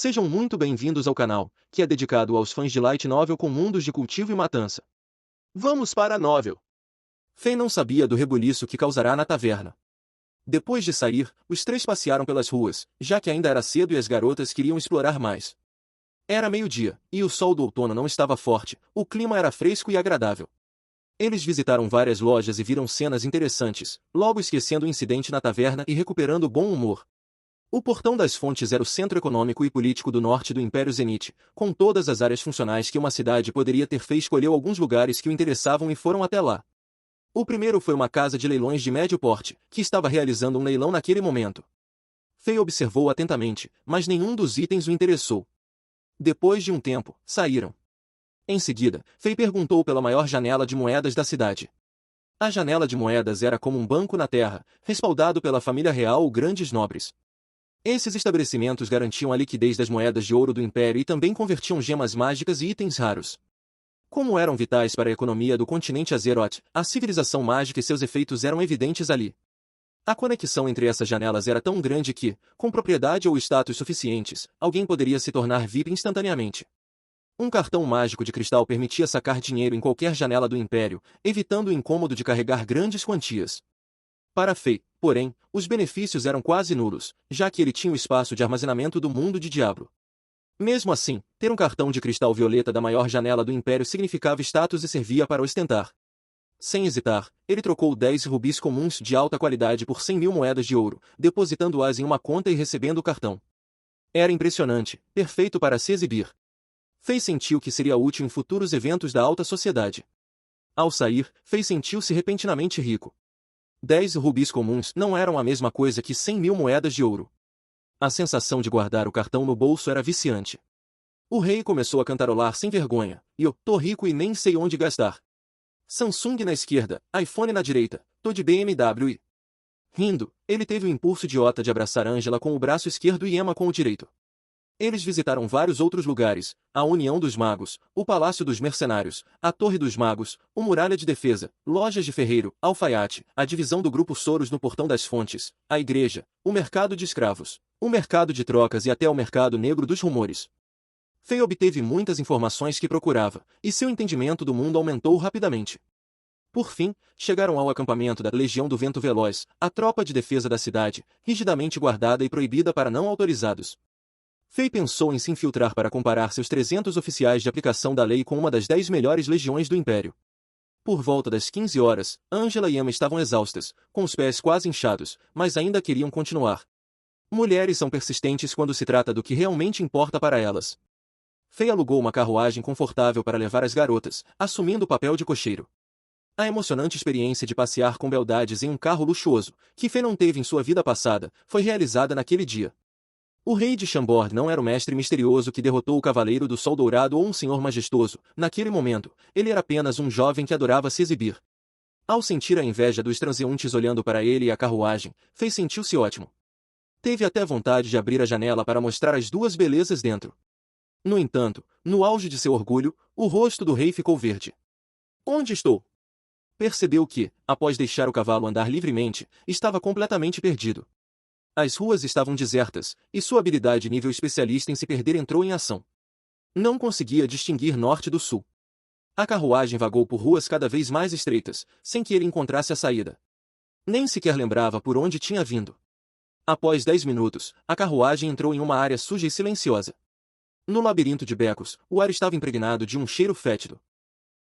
Sejam muito bem-vindos ao canal, que é dedicado aos fãs de light novel com mundos de cultivo e matança. Vamos para a novel. Faye não sabia do rebuliço que causará na taverna. Depois de sair, os três passearam pelas ruas, já que ainda era cedo e as garotas queriam explorar mais. Era meio-dia, e o sol do outono não estava forte, o clima era fresco e agradável. Eles visitaram várias lojas e viram cenas interessantes, logo esquecendo o incidente na taverna e recuperando o bom humor. O Portão das Fontes era o centro econômico e político do norte do Império Zenith, com todas as áreas funcionais que uma cidade poderia ter. Faye escolheu alguns lugares que o interessavam e foram até lá. O primeiro foi uma casa de leilões de médio porte, que estava realizando um leilão naquele momento. Faye observou atentamente, mas nenhum dos itens o interessou. Depois de um tempo, saíram. Em seguida, Faye perguntou pela maior janela de moedas da cidade. A janela de moedas era como um banco na terra, respaldado pela família real ou grandes nobres. Esses estabelecimentos garantiam a liquidez das moedas de ouro do Império e também convertiam gemas mágicas e itens raros. Como eram vitais para a economia do continente Azeroth, a civilização mágica e seus efeitos eram evidentes ali. A conexão entre essas janelas era tão grande que, com propriedade ou status suficientes, alguém poderia se tornar VIP instantaneamente. Um cartão mágico de cristal permitia sacar dinheiro em qualquer janela do Império, evitando o incômodo de carregar grandes quantias. Para Faye, porém, os benefícios eram quase nulos, já que ele tinha o espaço de armazenamento do mundo de Diablo. Mesmo assim, ter um cartão de cristal violeta da maior janela do Império significava status e servia para ostentar. Sem hesitar, ele trocou 10 rubis comuns de alta qualidade por 100.000 moedas de ouro, depositando-as em uma conta e recebendo o cartão. Era impressionante, perfeito para se exibir. Faye sentiu que seria útil em futuros eventos da alta sociedade. Ao sair, Faye sentiu-se repentinamente rico. 10 rubis comuns não eram a mesma coisa que 100.000 moedas de ouro. A sensação de guardar o cartão no bolso era viciante. O rei começou a cantarolar sem vergonha, eu tô rico e nem sei onde gastar. Samsung na esquerda, iPhone na direita, tô de BMW e... Rindo, ele teve o impulso idiota de abraçar Angela com o braço esquerdo e Emma com o direito. Eles visitaram vários outros lugares, a União dos Magos, o Palácio dos Mercenários, a Torre dos Magos, o Muralha de Defesa, lojas de ferreiro, alfaiate, a divisão do Grupo Soros no Portão das Fontes, a igreja, o mercado de escravos, o mercado de trocas e até o mercado negro dos rumores. Faye obteve muitas informações que procurava, e seu entendimento do mundo aumentou rapidamente. Por fim, chegaram ao acampamento da Legião do Vento Veloz, a tropa de defesa da cidade, rigidamente guardada e proibida para não autorizados. Faye pensou em se infiltrar para comparar seus 300 oficiais de aplicação da lei com uma das 10 melhores legiões do Império. Por volta das 15 horas, Angela e Emma estavam exaustas, com os pés quase inchados, mas ainda queriam continuar. Mulheres são persistentes quando se trata do que realmente importa para elas. Faye alugou uma carruagem confortável para levar as garotas, assumindo o papel de cocheiro. A emocionante experiência de passear com beldades em um carro luxuoso, que Faye não teve em sua vida passada, foi realizada naquele dia. O rei de Chambord não era o mestre misterioso que derrotou o Cavaleiro do Sol Dourado ou um senhor majestoso. Naquele momento, ele era apenas um jovem que adorava se exibir. Ao sentir a inveja dos transeuntes olhando para ele e a carruagem, Faye sentiu-se ótimo. Teve até vontade de abrir a janela para mostrar as duas belezas dentro. No entanto, no auge de seu orgulho, o rosto do rei ficou verde. Onde estou? Percebeu que, após deixar o cavalo andar livremente, estava completamente perdido. As ruas estavam desertas, e sua habilidade nível especialista em se perder entrou em ação. Não conseguia distinguir norte do sul. A carruagem vagou por ruas cada vez mais estreitas, sem que ele encontrasse a saída. Nem sequer lembrava por onde tinha vindo. Após 10 minutos, a carruagem entrou em uma área suja e silenciosa. No labirinto de becos, o ar estava impregnado de um cheiro fétido.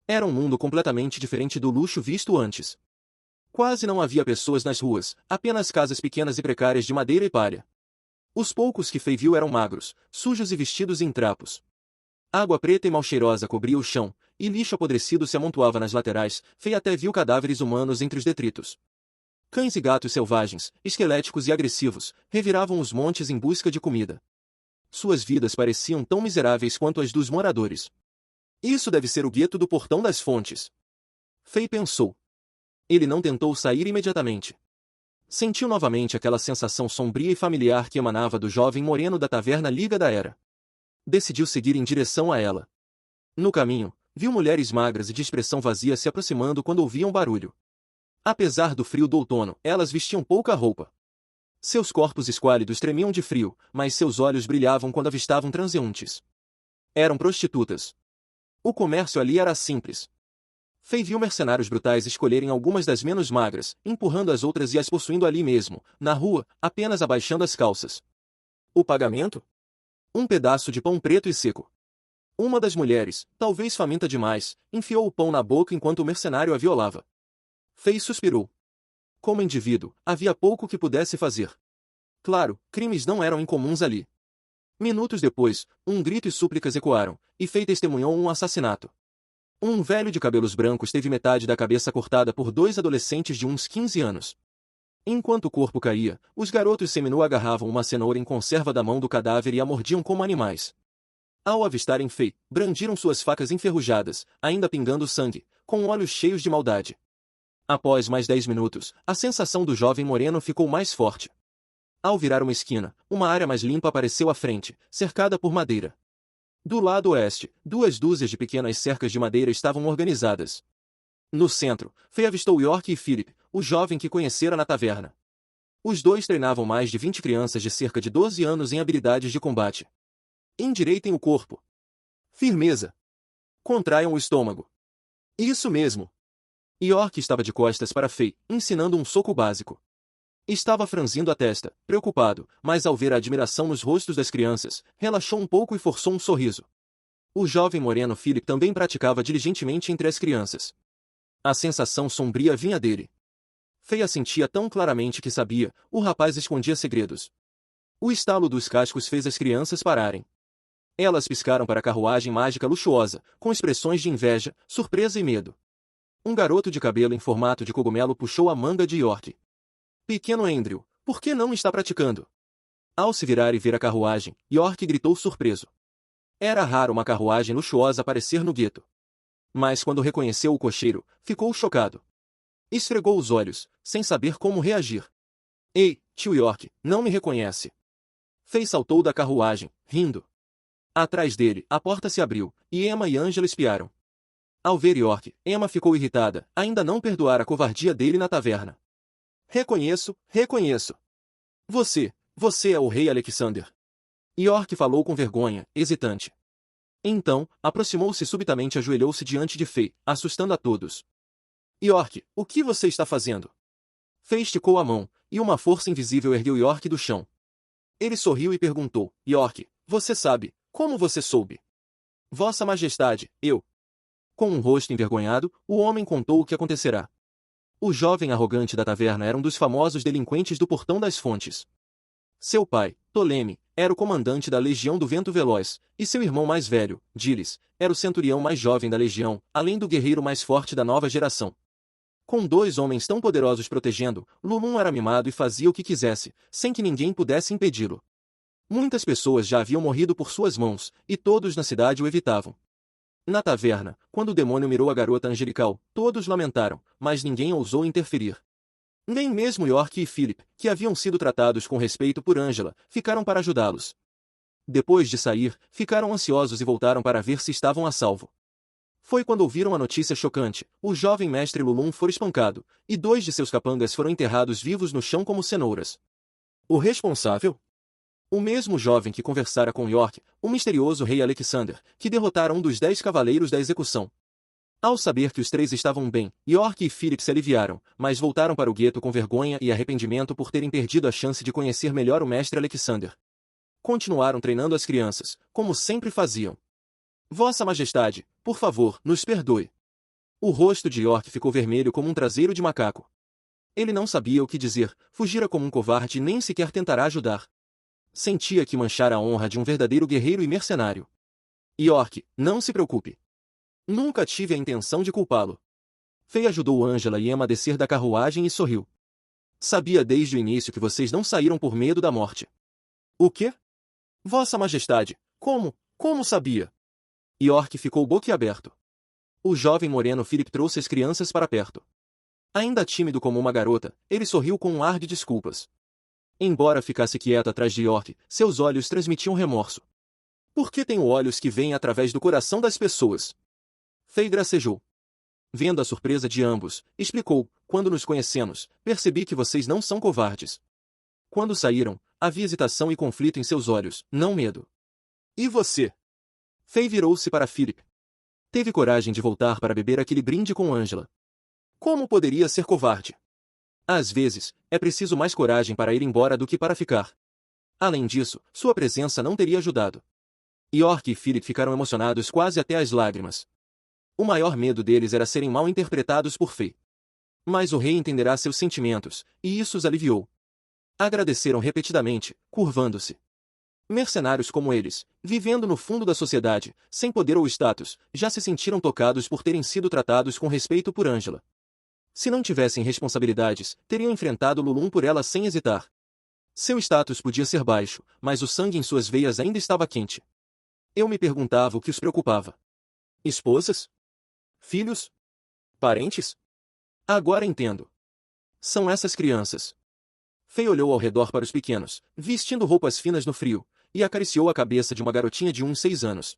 Era um mundo completamente diferente do luxo visto antes. Quase não havia pessoas nas ruas, apenas casas pequenas e precárias de madeira e palha. Os poucos que Faye viu eram magros, sujos e vestidos em trapos. Água preta e mal cheirosa cobria o chão, e lixo apodrecido se amontoava nas laterais. Faye até viu cadáveres humanos entre os detritos. Cães e gatos selvagens, esqueléticos e agressivos, reviravam os montes em busca de comida. Suas vidas pareciam tão miseráveis quanto as dos moradores. Isso deve ser o gueto do Portão das Fontes. Faye pensou. Ele não tentou sair imediatamente. Sentiu novamente aquela sensação sombria e familiar que emanava do jovem moreno da taverna Liga da Era. Decidiu seguir em direção a ela. No caminho, viu mulheres magras e de expressão vazia se aproximando quando ouviam barulho. Apesar do frio do outono, elas vestiam pouca roupa. Seus corpos esquálidos tremiam de frio, mas seus olhos brilhavam quando avistavam transeuntes. Eram prostitutas. O comércio ali era simples. Fei viu mercenários brutais escolherem algumas das menos magras, empurrando as outras e as possuindo ali mesmo, na rua, apenas abaixando as calças. O pagamento? Um pedaço de pão preto e seco. Uma das mulheres, talvez faminta demais, enfiou o pão na boca enquanto o mercenário a violava. Fei suspirou. Como indivíduo, havia pouco que pudesse fazer. Claro, crimes não eram incomuns ali. Minutos depois, um grito e súplicas ecoaram, e Fei testemunhou um assassinato. Um velho de cabelos brancos teve metade da cabeça cortada por dois adolescentes de uns 15 anos. Enquanto o corpo caía, os garotos seminua agarravam uma cenoura em conserva da mão do cadáver e a mordiam como animais. Ao avistarem Fei, brandiram suas facas enferrujadas, ainda pingando sangue, com olhos cheios de maldade. Após mais 10 minutos, a sensação do jovem moreno ficou mais forte. Ao virar uma esquina, uma área mais limpa apareceu à frente, cercada por madeira. Do lado oeste, 2 dúzias de pequenas cercas de madeira estavam organizadas. No centro, Fei avistou York e Philip, o jovem que conhecera na taverna. Os dois treinavam mais de 20 crianças de cerca de 12 anos em habilidades de combate. Endireitem o corpo. Firmeza. Contraiam o estômago. Isso mesmo. York estava de costas para Fei, ensinando um soco básico. Estava franzindo a testa, preocupado, mas ao ver a admiração nos rostos das crianças, relaxou um pouco e forçou um sorriso. O jovem moreno Philip também praticava diligentemente entre as crianças. A sensação sombria vinha dele. Fei a sentia tão claramente que sabia, o rapaz escondia segredos. O estalo dos cascos fez as crianças pararem. Elas piscaram para a carruagem mágica luxuosa, com expressões de inveja, surpresa e medo. Um garoto de cabelo em formato de cogumelo puxou a manga de York. Pequeno Andrew, por que não está praticando? Ao se virar e ver a carruagem, York gritou surpreso. Era raro uma carruagem luxuosa aparecer no gueto. Mas quando reconheceu o cocheiro, ficou chocado. Esfregou os olhos, sem saber como reagir. Ei, tio York, não me reconhece? Fei saltou da carruagem, rindo. Atrás dele, a porta se abriu, e Emma e Angela espiaram. Ao ver York, Emma ficou irritada, ainda não perdoara a covardia dele na taverna. Reconheço, reconheço. Você é o rei Alexander. York falou com vergonha, hesitante. Então, aproximou-se subitamente e ajoelhou-se diante de Fei, assustando a todos. York, o que você está fazendo? Fei esticou a mão, e uma força invisível ergueu York do chão. Ele sorriu e perguntou, York, você sabe, como você soube? Vossa Majestade, eu. Com um rosto envergonhado, o homem contou o que acontecerá. O jovem arrogante da taverna era um dos famosos delinquentes do Portão das Fontes. Seu pai, Ptolemy, era o comandante da Legião do Vento Veloz, e seu irmão mais velho, Dilis, era o centurião mais jovem da legião, além do guerreiro mais forte da nova geração. Com dois homens tão poderosos protegendo, Lulum era mimado e fazia o que quisesse, sem que ninguém pudesse impedi-lo. Muitas pessoas já haviam morrido por suas mãos, e todos na cidade o evitavam. Na taverna, quando o demônio mirou a garota angelical, todos lamentaram, mas ninguém ousou interferir. Nem mesmo York e Philip, que haviam sido tratados com respeito por Angela, ficaram para ajudá-los. Depois de sair, ficaram ansiosos e voltaram para ver se estavam a salvo. Foi quando ouviram a notícia chocante, o jovem mestre Lulum foi espancado, e 2 de seus capangas foram enterrados vivos no chão como cenouras. O responsável? O mesmo jovem que conversara com York, o misterioso rei Alexander, que derrotara um dos 10 cavaleiros da execução. Ao saber que os 3 estavam bem, York e Philip se aliviaram, mas voltaram para o gueto com vergonha e arrependimento por terem perdido a chance de conhecer melhor o mestre Alexander. Continuaram treinando as crianças, como sempre faziam. Vossa Majestade, por favor, nos perdoe. O rosto de York ficou vermelho como um traseiro de macaco. Ele não sabia o que dizer, fugira como um covarde e nem sequer tentará ajudar. Sentia que manchara a honra de um verdadeiro guerreiro e mercenário. York, não se preocupe. Nunca tive a intenção de culpá-lo. Fei ajudou Angela e Emma a descer da carruagem e sorriu. Sabia desde o início que vocês não saíram por medo da morte. O quê? Vossa Majestade, como sabia? York ficou boquiaberto. O jovem moreno Philip trouxe as crianças para perto. Ainda tímido como uma garota, ele sorriu com um ar de desculpas. Embora ficasse quieto atrás de York, seus olhos transmitiam remorso. Por que tenho olhos que veem através do coração das pessoas? Fei gracejou. Vendo a surpresa de ambos, explicou, quando nos conhecemos, percebi que vocês não são covardes. Quando saíram, havia hesitação e conflito em seus olhos, não medo. E você? Faye virou-se para Philip. Teve coragem de voltar para beber aquele brinde com Angela. Como poderia ser covarde? Às vezes, é preciso mais coragem para ir embora do que para ficar. Além disso, sua presença não teria ajudado. York e Philip ficaram emocionados quase até as lágrimas. O maior medo deles era serem mal interpretados por Faye. Mas o rei entenderá seus sentimentos, e isso os aliviou. Agradeceram repetidamente, curvando-se. Mercenários como eles, vivendo no fundo da sociedade, sem poder ou status, já se sentiram tocados por terem sido tratados com respeito por Angela. Se não tivessem responsabilidades, teriam enfrentado Lulum por ela sem hesitar. Seu status podia ser baixo, mas o sangue em suas veias ainda estava quente. Eu me perguntava o que os preocupava. Esposas? Filhos? Parentes? Agora entendo. São essas crianças. Faye olhou ao redor para os pequenos, vestindo roupas finas no frio, e acariciou a cabeça de uma garotinha de uns 6 anos.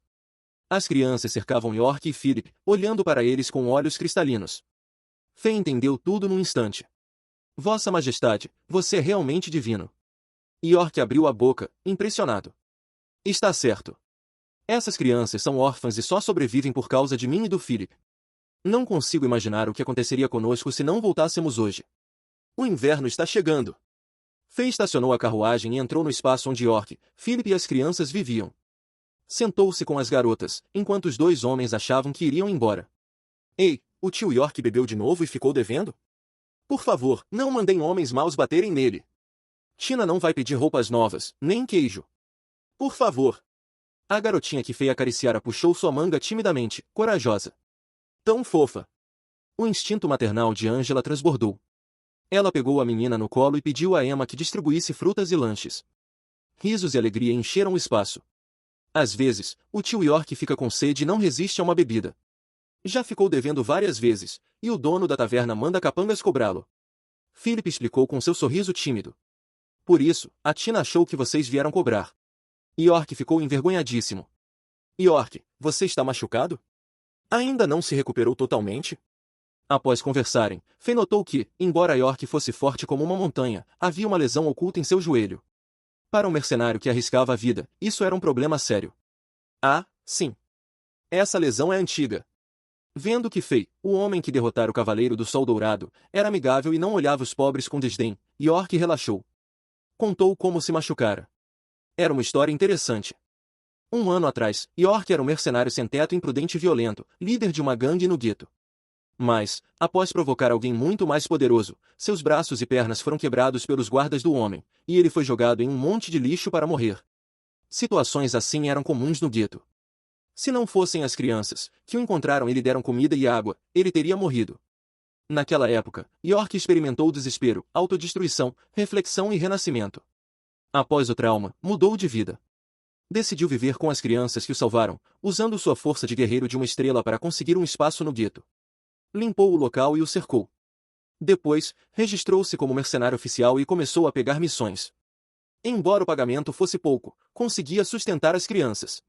As crianças cercavam York e Philip, olhando para eles com olhos cristalinos. Faye entendeu tudo num instante. Vossa Majestade, você é realmente divino. York abriu a boca, impressionado. Está certo. Essas crianças são órfãs e só sobrevivem por causa de mim e do Philip. Não consigo imaginar o que aconteceria conosco se não voltássemos hoje. O inverno está chegando. Faye estacionou a carruagem e entrou no espaço onde York, Philip e as crianças viviam. Sentou-se com as garotas, enquanto os 2 homens achavam que iriam embora. Ei, o tio York bebeu de novo e ficou devendo? Por favor, não mandem homens maus baterem nele. Tina não vai pedir roupas novas, nem queijo. Por favor. A garotinha que Faye acariciara puxou sua manga timidamente, corajosa. Tão fofa. O instinto maternal de Angela transbordou. Ela pegou a menina no colo e pediu a Emma que distribuísse frutas e lanches. Risos e alegria encheram o espaço. Às vezes, o tio York fica com sede e não resiste a uma bebida. Já ficou devendo várias vezes, e o dono da taverna manda capangas cobrá-lo. Philip explicou com seu sorriso tímido. Por isso, a Tina achou que vocês vieram cobrar. York ficou envergonhadíssimo. York, você está machucado? Ainda não se recuperou totalmente? Após conversarem, Faye notou que, embora York fosse forte como uma montanha, havia uma lesão oculta em seu joelho. Para um mercenário que arriscava a vida, isso era um problema sério. Ah, sim. Essa lesão é antiga. Vendo que Faye, o homem que derrotara o Cavaleiro do Sol Dourado, era amigável e não olhava os pobres com desdém, York relaxou. Contou como se machucara. Era uma história interessante. 1 ano atrás, York era um mercenário sem-teto imprudente e violento, líder de uma gangue no gueto. Mas, após provocar alguém muito mais poderoso, seus braços e pernas foram quebrados pelos guardas do homem, e ele foi jogado em um monte de lixo para morrer. Situações assim eram comuns no gueto. Se não fossem as crianças, que o encontraram e lhe deram comida e água, ele teria morrido. Naquela época, York experimentou desespero, autodestruição, reflexão e renascimento. Após o trauma, mudou de vida. Decidiu viver com as crianças que o salvaram, usando sua força de guerreiro de uma estrela para conseguir um espaço no gueto. Limpou o local e o cercou. Depois, registrou-se como mercenário oficial e começou a pegar missões. Embora o pagamento fosse pouco, conseguia sustentar as crianças.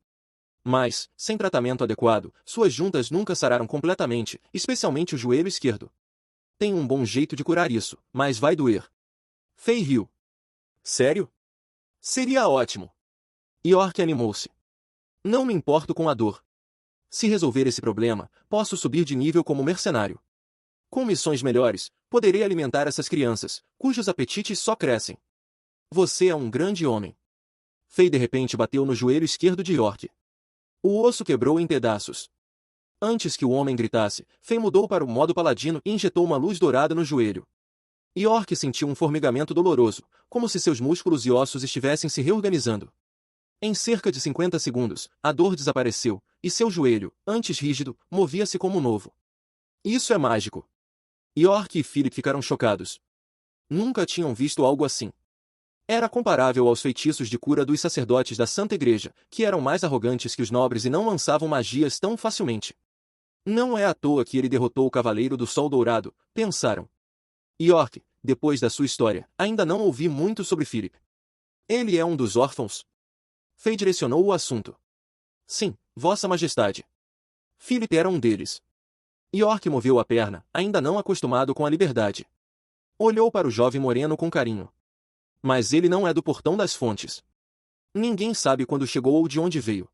Mas, sem tratamento adequado, suas juntas nunca sararam completamente, especialmente o joelho esquerdo. Tem um bom jeito de curar isso, mas vai doer. Faye riu. Sério? Seria ótimo. York animou-se. Não me importo com a dor. Se resolver esse problema, posso subir de nível como mercenário. Com missões melhores, poderei alimentar essas crianças, cujos apetites só crescem. Você é um grande homem. Faye de repente bateu no joelho esquerdo de York. O osso quebrou em pedaços. Antes que o homem gritasse, Faye mudou para o modo paladino e injetou uma luz dourada no joelho. York sentiu um formigamento doloroso, como se seus músculos e ossos estivessem se reorganizando. Em cerca de 50 segundos, a dor desapareceu, e seu joelho, antes rígido, movia-se como novo. Isso é mágico. York e Philip ficaram chocados. Nunca tinham visto algo assim. Era comparável aos feitiços de cura dos sacerdotes da Santa Igreja, que eram mais arrogantes que os nobres e não lançavam magias tão facilmente. Não é à toa que ele derrotou o Cavaleiro do Sol Dourado, pensaram. York, depois da sua história, ainda não ouvi muito sobre Philip. Ele é um dos órfãos? Faye direcionou o assunto. Sim, Vossa Majestade. Philip era um deles. York moveu a perna, ainda não acostumado com a liberdade. Olhou para o jovem moreno com carinho. Mas ele não é do portão das fontes. Ninguém sabe quando chegou ou de onde veio.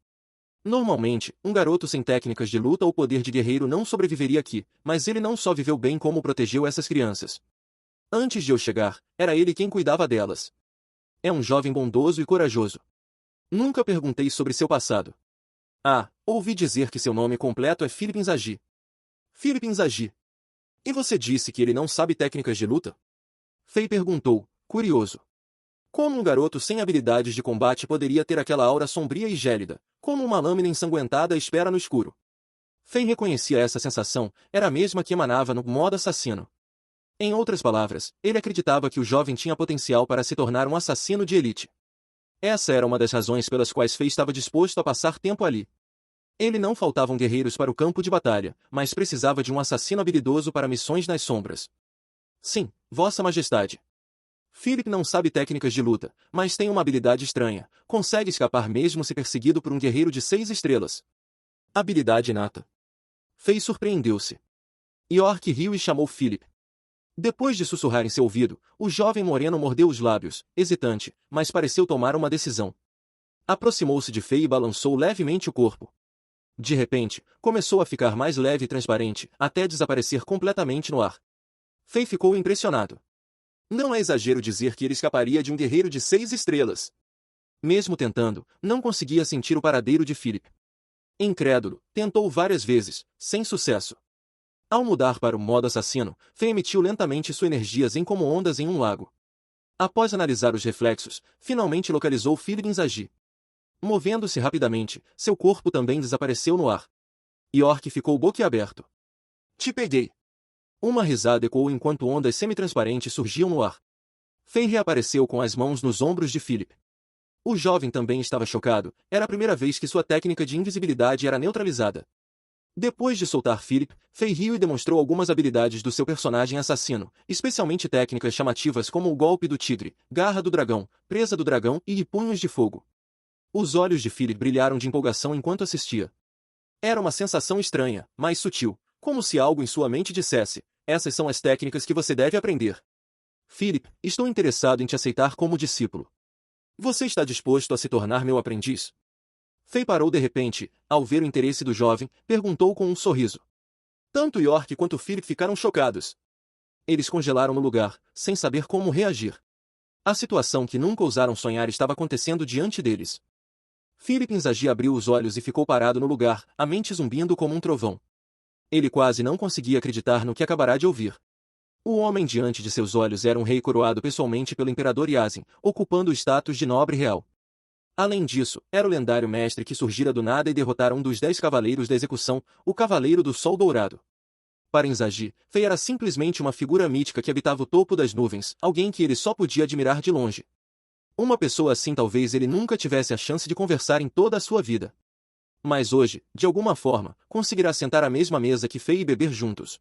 Normalmente, um garoto sem técnicas de luta ou poder de guerreiro não sobreviveria aqui, mas ele não só viveu bem como protegeu essas crianças. Antes de eu chegar, era ele quem cuidava delas. É um jovem bondoso e corajoso. Nunca perguntei sobre seu passado. Ah, ouvi dizer que seu nome completo é Philip Inzaghi. Philip Inzaghi. E você disse que ele não sabe técnicas de luta? Fei perguntou, curioso. Como um garoto sem habilidades de combate poderia ter aquela aura sombria e gélida, como uma lâmina ensanguentada espera no escuro? Fei reconhecia essa sensação, era a mesma que emanava no modo assassino. Em outras palavras, ele acreditava que o jovem tinha potencial para se tornar um assassino de elite. Essa era uma das razões pelas quais Fei estava disposto a passar tempo ali. Ele não faltavam guerreiros para o campo de batalha, mas precisava de um assassino habilidoso para missões nas sombras. Sim, Vossa Majestade. Philip não sabe técnicas de luta, mas tem uma habilidade estranha. Consegue escapar mesmo se perseguido por um guerreiro de 6 estrelas. Habilidade inata. Fei surpreendeu-se. York riu e chamou Philip. Depois de sussurrar em seu ouvido, o jovem moreno mordeu os lábios, hesitante, mas pareceu tomar uma decisão. Aproximou-se de Fei e balançou levemente o corpo. De repente, começou a ficar mais leve e transparente, até desaparecer completamente no ar. Fei ficou impressionado. Não é exagero dizer que ele escaparia de um guerreiro de 6 estrelas. Mesmo tentando, não conseguia sentir o paradeiro de Philip. Incrédulo, tentou várias vezes, sem sucesso. Ao mudar para o modo assassino, Fei emitiu lentamente suas energias como ondas em um lago. Após analisar os reflexos, finalmente localizou Philip Inzaghi. Movendo-se rapidamente, seu corpo também desapareceu no ar. York ficou boquiaberto. Te peguei! Uma risada ecoou enquanto ondas semitransparentes surgiam no ar. Fei reapareceu com as mãos nos ombros de Philip. O jovem também estava chocado, era a primeira vez que sua técnica de invisibilidade era neutralizada. Depois de soltar Philip, Fei riu e demonstrou algumas habilidades do seu personagem assassino, especialmente técnicas chamativas como o golpe do tigre, garra do dragão, presa do dragão e punhos de fogo. Os olhos de Philip brilharam de empolgação enquanto assistia. Era uma sensação estranha, mas sutil, como se algo em sua mente dissesse, essas são as técnicas que você deve aprender. Philip, estou interessado em te aceitar como discípulo. Você está disposto a se tornar meu aprendiz? Fei parou de repente, ao ver o interesse do jovem, perguntou com um sorriso. Tanto York quanto Philip ficaram chocados. Eles congelaram no lugar, sem saber como reagir. A situação que nunca ousaram sonhar estava acontecendo diante deles. Philip Inzaghi abriu os olhos e ficou parado no lugar, a mente zumbindo como um trovão. Ele quase não conseguia acreditar no que acabará de ouvir. O homem diante de seus olhos era um rei coroado pessoalmente pelo imperador Yasin, ocupando o status de nobre real. Além disso, era o lendário mestre que surgira do nada e derrotara um dos 10 cavaleiros da execução, o Cavaleiro do Sol Dourado. Para Inzaghi, Fei era simplesmente uma figura mítica que habitava o topo das nuvens, alguém que ele só podia admirar de longe. Uma pessoa assim talvez ele nunca tivesse a chance de conversar em toda a sua vida. Mas hoje, de alguma forma, conseguirá sentar à mesma mesa que Fei e beber juntos.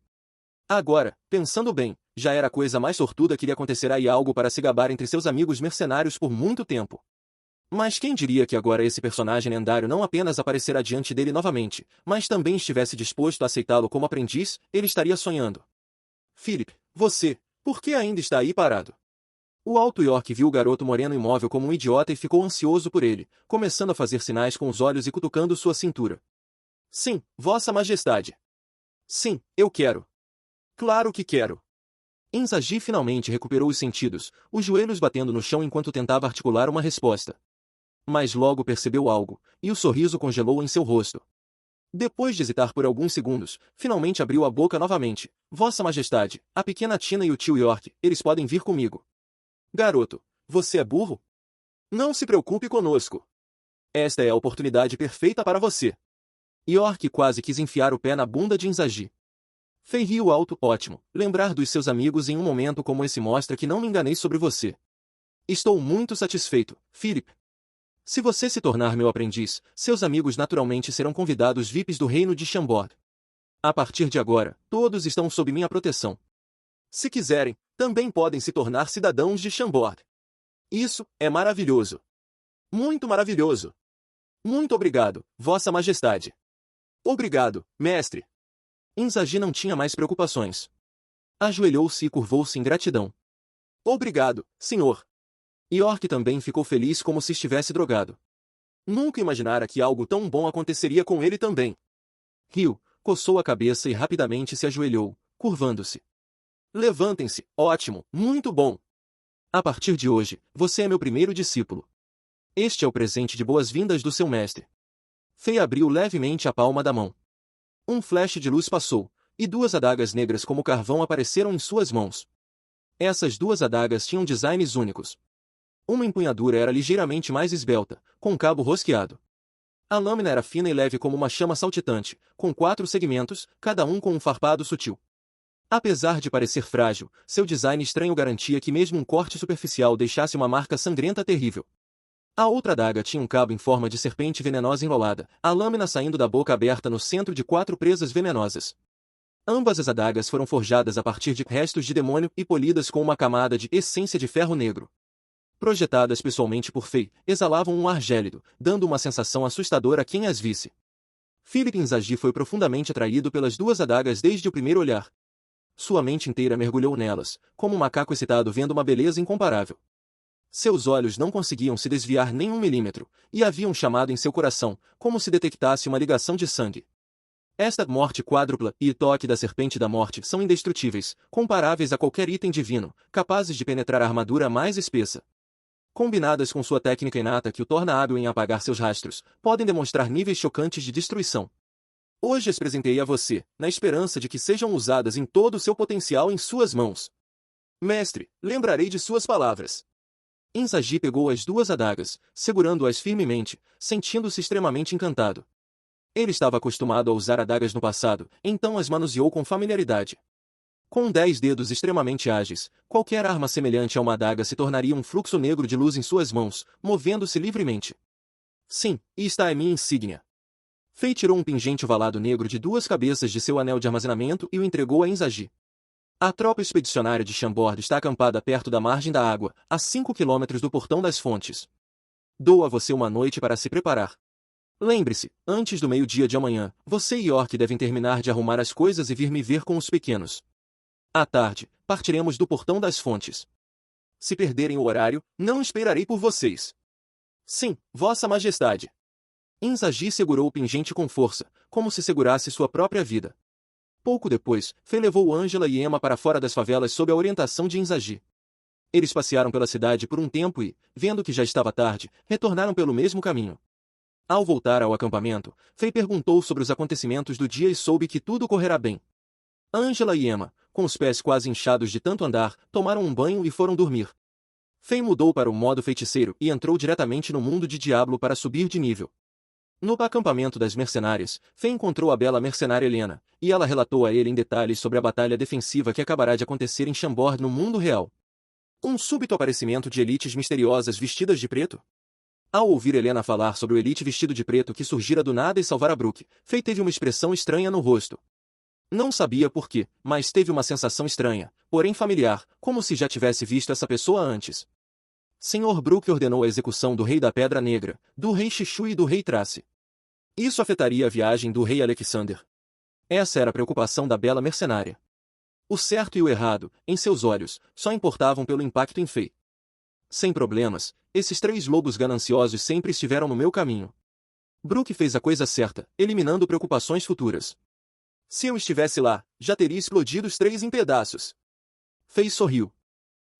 Agora, pensando bem, já era a coisa mais sortuda que lhe acontecerá e algo para se gabar entre seus amigos mercenários por muito tempo. Mas quem diria que agora esse personagem lendário não apenas aparecerá diante dele novamente, mas também estivesse disposto a aceitá-lo como aprendiz, ele estaria sonhando. Philip, você, por que ainda está aí parado? O Alto York viu o garoto moreno imóvel como um idiota e ficou ansioso por ele, começando a fazer sinais com os olhos e cutucando sua cintura. Sim, Vossa Majestade. Sim, eu quero. Claro que quero. Inzaghi finalmente recuperou os sentidos, os joelhos batendo no chão enquanto tentava articular uma resposta. Mas logo percebeu algo, e o sorriso congelou em seu rosto. Depois de hesitar por alguns segundos, finalmente abriu a boca novamente. Vossa Majestade, a pequena Tina e o tio York, eles podem vir comigo. Garoto, você é burro? Não se preocupe conosco. Esta é a oportunidade perfeita para você. York quase quis enfiar o pé na bunda de Inzaghi. Fei riu alto, ótimo. Lembrar dos seus amigos em um momento como esse mostra que não me enganei sobre você. Estou muito satisfeito, Philip. Se você se tornar meu aprendiz, seus amigos naturalmente serão convidados VIPs do reino de Chambord. A partir de agora, todos estão sob minha proteção. Se quiserem, também podem se tornar cidadãos de Chambord. Isso é maravilhoso. Muito maravilhoso. Muito obrigado, Vossa Majestade. Obrigado, mestre. Inzaghi não tinha mais preocupações. Ajoelhou-se e curvou-se em gratidão. Obrigado, senhor. York também ficou feliz como se estivesse drogado. Nunca imaginara que algo tão bom aconteceria com ele também. Riu, coçou a cabeça e rapidamente se ajoelhou, curvando-se. Levantem-se, ótimo, muito bom. A partir de hoje, você é meu primeiro discípulo. Este é o presente de boas-vindas do seu mestre. Fei abriu levemente a palma da mão. Um flash de luz passou, e duas adagas negras como carvão apareceram em suas mãos. Essas duas adagas tinham designs únicos. Uma empunhadura era ligeiramente mais esbelta, com um cabo rosqueado. A lâmina era fina e leve como uma chama saltitante, com 4 segmentos, cada um com um farpado sutil. Apesar de parecer frágil, seu design estranho garantia que mesmo um corte superficial deixasse uma marca sangrenta terrível. A outra adaga tinha um cabo em forma de serpente venenosa enrolada, a lâmina saindo da boca aberta no centro de 4 presas venenosas. Ambas as adagas foram forjadas a partir de restos de demônio e polidas com uma camada de essência de ferro negro. Projetadas pessoalmente por Fei, exalavam um ar gélido, dando uma sensação assustadora a quem as visse. Philip Inzaghi foi profundamente atraído pelas duas adagas desde o primeiro olhar. Sua mente inteira mergulhou nelas, como um macaco excitado vendo uma beleza incomparável. Seus olhos não conseguiam se desviar nem um milímetro, e havia um chamado em seu coração, como se detectasse uma ligação de sangue. Esta morte quádrupla e o toque da serpente da morte são indestrutíveis, comparáveis a qualquer item divino, capazes de penetrar a armadura mais espessa. Combinadas com sua técnica inata que o torna hábil em apagar seus rastros, podem demonstrar níveis chocantes de destruição. Hoje as presentei a você, na esperança de que sejam usadas em todo o seu potencial em suas mãos. Mestre, lembrarei de suas palavras. Inzaghi pegou as duas adagas, segurando-as firmemente, sentindo-se extremamente encantado. Ele estava acostumado a usar adagas no passado, então as manuseou com familiaridade. Com 10 dedos extremamente ágeis, qualquer arma semelhante a uma adaga se tornaria um fluxo negro de luz em suas mãos, movendo-se livremente. Sim, e está a minha insígnia. Fei tirou um pingente ovalado negro de 2 cabeças de seu anel de armazenamento e o entregou a Inzaghi. A tropa expedicionária de Chambord está acampada perto da margem da água, a 5 quilômetros do Portão das Fontes. Dou a você uma noite para se preparar. Lembre-se, antes do meio-dia de amanhã, você e York devem terminar de arrumar as coisas e vir me ver com os pequenos. À tarde, partiremos do Portão das Fontes. Se perderem o horário, não esperarei por vocês. Sim, Vossa Majestade. Inzaghi segurou o pingente com força, como se segurasse sua própria vida. Pouco depois, Fei levou Angela e Emma para fora das favelas sob a orientação de Inzaghi. Eles passearam pela cidade por um tempo e, vendo que já estava tarde, retornaram pelo mesmo caminho. Ao voltar ao acampamento, Fei perguntou sobre os acontecimentos do dia e soube que tudo correrá bem. Angela e Emma, com os pés quase inchados de tanto andar, tomaram um banho e foram dormir. Fei mudou para o modo feiticeiro e entrou diretamente no mundo de Diablo para subir de nível. No acampamento das mercenárias, Fei encontrou a bela mercenária Helena, e ela relatou a ele em detalhes sobre a batalha defensiva que acabará de acontecer em Chambord no mundo real. Um súbito aparecimento de elites misteriosas vestidas de preto? Ao ouvir Helena falar sobre o elite vestido de preto que surgira do nada e salvara Brooke, Fei teve uma expressão estranha no rosto. Não sabia por quê, mas teve uma sensação estranha, porém familiar, como se já tivesse visto essa pessoa antes. Sr. Brooke ordenou a execução do Rei da Pedra Negra, do Rei Xixu e do Rei Trace. Isso afetaria a viagem do Rei Alexander. Essa era a preocupação da bela mercenária. O certo e o errado, em seus olhos, só importavam pelo impacto em Fei. Sem problemas, esses 3 lobos gananciosos sempre estiveram no meu caminho. Brooke fez a coisa certa, eliminando preocupações futuras. Se eu estivesse lá, já teria explodido os 3 em pedaços. Fei sorriu.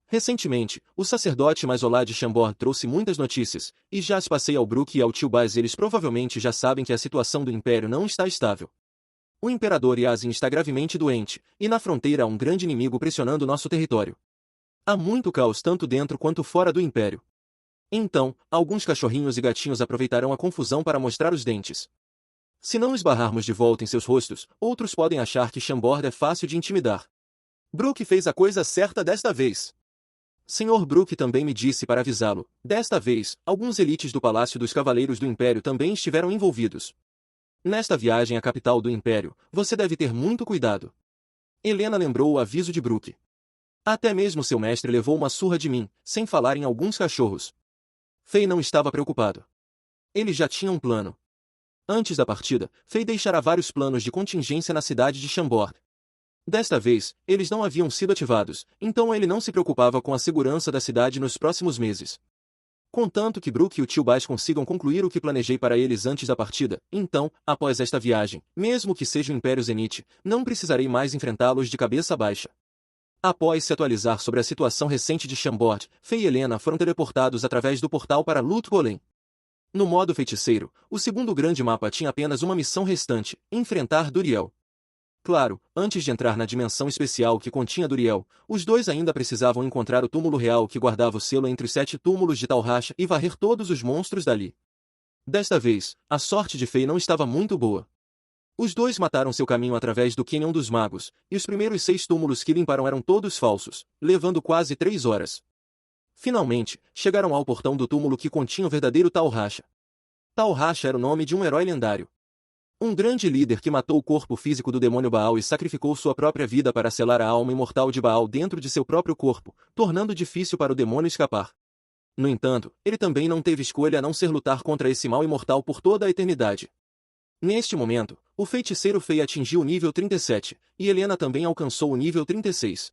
Recentemente, o sacerdote Maisolá de Chambord trouxe muitas notícias, e já as passei ao Brooke e ao tio Baz. Eles provavelmente já sabem que a situação do Império não está estável. O Imperador Yazin está gravemente doente, e na fronteira há um grande inimigo pressionando nosso território. Há muito caos tanto dentro quanto fora do Império. Então, alguns cachorrinhos e gatinhos aproveitarão a confusão para mostrar os dentes. Se não esbarrarmos de volta em seus rostos, outros podem achar que Chambord é fácil de intimidar. Brooke fez a coisa certa desta vez. Sr. Brooke também me disse para avisá-lo. Desta vez, alguns elites do Palácio dos Cavaleiros do Império também estiveram envolvidos. Nesta viagem à capital do Império, você deve ter muito cuidado. Helena lembrou o aviso de Brooke. Até mesmo seu mestre levou uma surra de mim, sem falar em alguns cachorros. Fei não estava preocupado. Ele já tinha um plano. Antes da partida, Fei deixará vários planos de contingência na cidade de Chambord. Desta vez, eles não haviam sido ativados, então ele não se preocupava com a segurança da cidade nos próximos meses. Contanto que Brook e o tio Bass consigam concluir o que planejei para eles antes da partida, então, após esta viagem, mesmo que seja o Império Zenith, não precisarei mais enfrentá-los de cabeça baixa. Após se atualizar sobre a situação recente de Chambord, Fei e Helena foram teleportados através do portal para Lut Gholein. No modo feiticeiro, o segundo grande mapa tinha apenas uma missão restante: enfrentar Duriel. Claro, antes de entrar na dimensão especial que continha Duriel, os dois ainda precisavam encontrar o túmulo real que guardava o selo entre os 7 túmulos de Talrasha e varrer todos os monstros dali. Desta vez, a sorte de Fei não estava muito boa. Os dois mataram seu caminho através do Canyon dos Magos, e os primeiros 6 túmulos que limparam eram todos falsos, levando quase 3 horas. Finalmente, chegaram ao portão do túmulo que continha o verdadeiro Talrasha. Talrasha era o nome de um herói lendário. Um grande líder que matou o corpo físico do demônio Baal e sacrificou sua própria vida para selar a alma imortal de Baal dentro de seu próprio corpo, tornando difícil para o demônio escapar. No entanto, ele também não teve escolha a não ser lutar contra esse mal imortal por toda a eternidade. Neste momento, o feiticeiro Fei atingiu o nível 37, e Helena também alcançou o nível 36.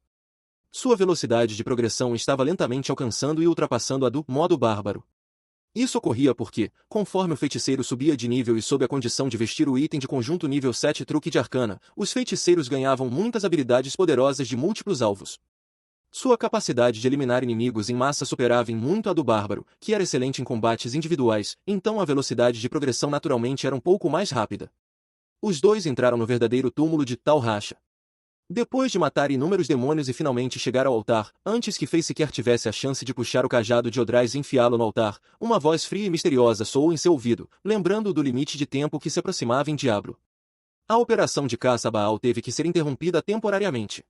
Sua velocidade de progressão estava lentamente alcançando e ultrapassando a do modo bárbaro. Isso ocorria porque, conforme o feiticeiro subia de nível e sob a condição de vestir o item de conjunto nível 7 truque de arcana, os feiticeiros ganhavam muitas habilidades poderosas de múltiplos alvos. Sua capacidade de eliminar inimigos em massa superava em muito a do bárbaro, que era excelente em combates individuais, então a velocidade de progressão naturalmente era um pouco mais rápida. Os dois entraram no verdadeiro túmulo de Talrasha. Depois de matar inúmeros demônios e finalmente chegar ao altar, antes que Fei sequer tivesse a chance de puxar o cajado de Odrais e enfiá-lo no altar, uma voz fria e misteriosa soou em seu ouvido, lembrando-o do limite de tempo que se aproximava em Diablo. A operação de caça a Baal teve que ser interrompida temporariamente.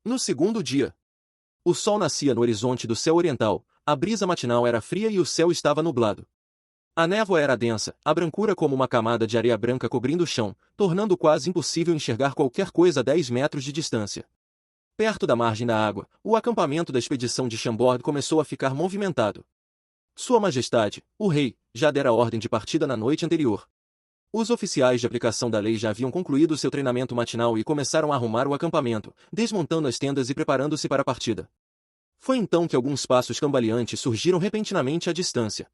No segundo dia, o sol nascia no horizonte do céu oriental, a brisa matinal era fria e o céu estava nublado. A névoa era densa, a brancura como uma camada de areia branca cobrindo o chão, tornando quase impossível enxergar qualquer coisa a 10 metros de distância. Perto da margem da água, o acampamento da expedição de Chambord começou a ficar movimentado. Sua Majestade, o rei, já dera ordem de partida na noite anterior. Os oficiais de aplicação da lei já haviam concluído seu treinamento matinal e começaram a arrumar o acampamento, desmontando as tendas e preparando-se para a partida. Foi então que alguns passos cambaleantes surgiram repentinamente à distância.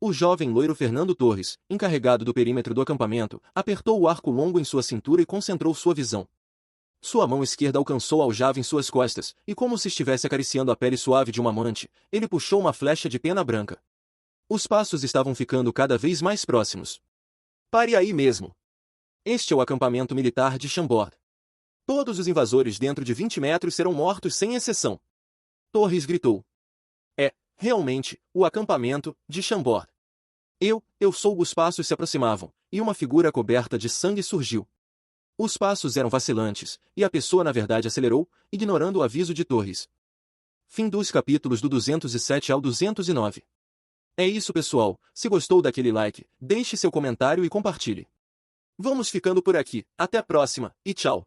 O jovem loiro Fernando Torres, encarregado do perímetro do acampamento, apertou o arco longo em sua cintura e concentrou sua visão. Sua mão esquerda alcançou a aljava em suas costas, e como se estivesse acariciando a pele suave de uma amante, ele puxou uma flecha de pena branca. Os passos estavam ficando cada vez mais próximos. Pare aí mesmo! Este é o acampamento militar de Chambord. Todos os invasores dentro de 20 metros serão mortos sem exceção. Torres gritou. É, realmente, o acampamento de Chambord. Eu sou. Os passos se aproximavam, e uma figura coberta de sangue surgiu. Os passos eram vacilantes, e a pessoa na verdade acelerou, ignorando o aviso de Torres. Fim dos capítulos do 207 ao 209. É isso, pessoal. Se gostou daquele like, deixe seu comentário e compartilhe. Vamos ficando por aqui. Até a próxima, e tchau!